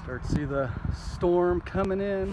Start to see the storm coming in.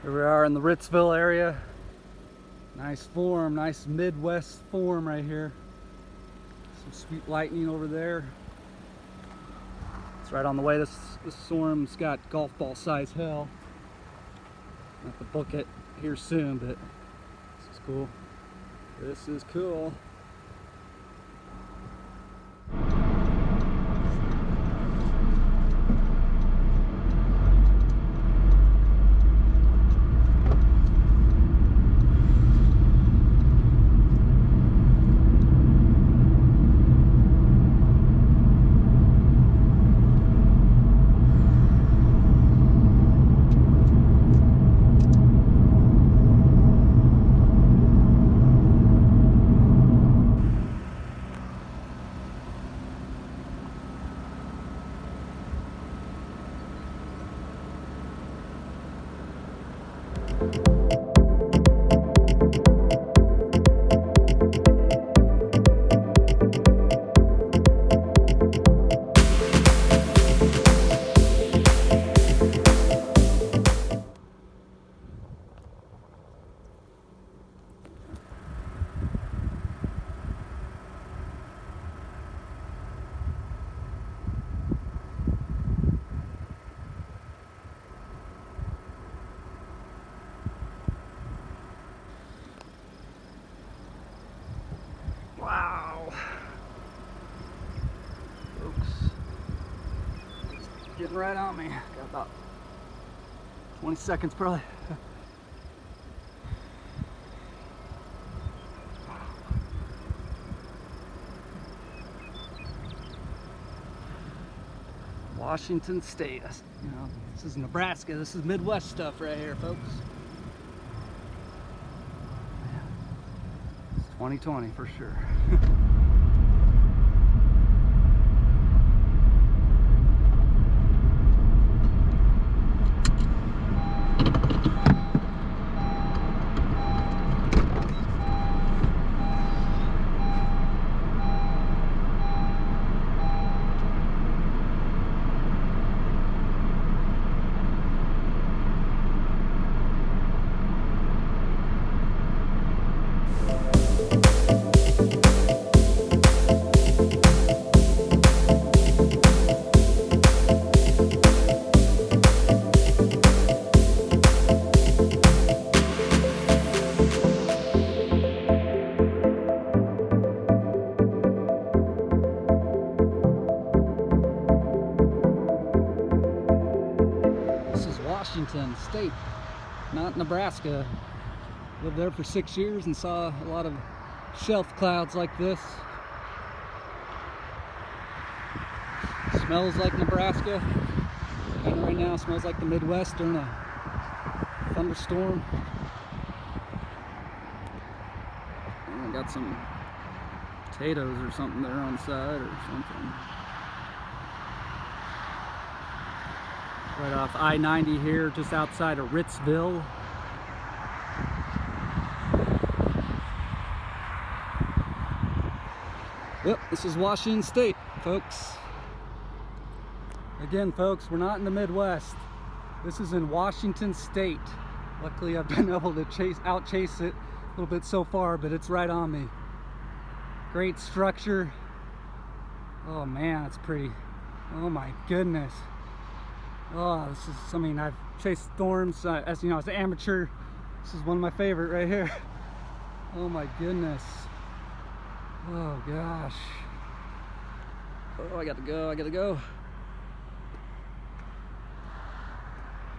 Here we are in the Ritzville area. Nice form, nice Midwest form right here. Some sweet lightning over there. It's right on the way. This storm's got golf ball size hail. I'll have to book it here soon, but this is cool. This is cool. Wow, folks, it's getting right on me. Got about 20 seconds probably. Washington State, you know, this is Nebraska. This is Midwest stuff right here, folks. 2020 for sure. Washington State, not Nebraska. Lived there for 6 years and saw a lot of shelf clouds like this. Smells like Nebraska. Kind of right now smells like the Midwest during a thunderstorm. I got some potatoes or something there on the side or something. Right off I-90 here, just outside of Ritzville. Yep, this is Washington State, folks. Again, folks, we're not in the Midwest. This is in Washington State. Luckily, I've been able to outchase it a little bit so far, but it's right on me. Great structure. Oh man, it's pretty. Oh my goodness. Oh, this is, I mean, I've chased storms, as you know, as an amateur. This is one of my favorite right here. Oh my goodness. Oh gosh. Oh, I gotta go, I gotta go.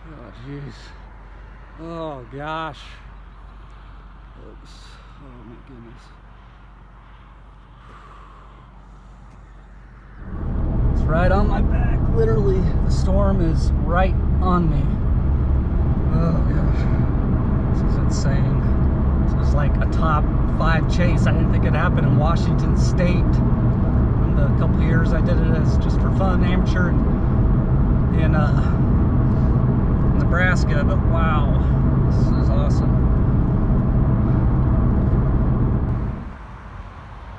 Oh jeez. Oh gosh. Oops. Oh my goodness. It's right on my back. literally, the storm is right on me. Oh gosh, this is insane. This is like a top 5 chase. I didn't think it'd happen in Washington State. In the couple of years I did it as just for fun, amateur, in Nebraska, but wow, this is awesome.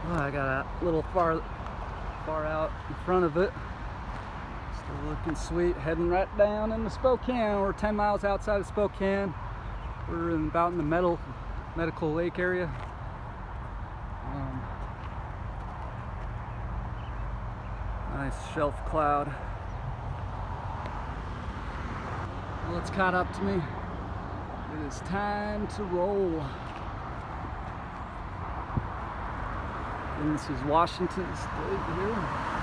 Oh, I got a little far out in front of it. Still looking sweet, heading right down into Spokane. We're 10 miles outside of Spokane. We're about in the medical lake area. Nice shelf cloud. Well, it's caught up to me. It is time to roll. And this is Washington State here.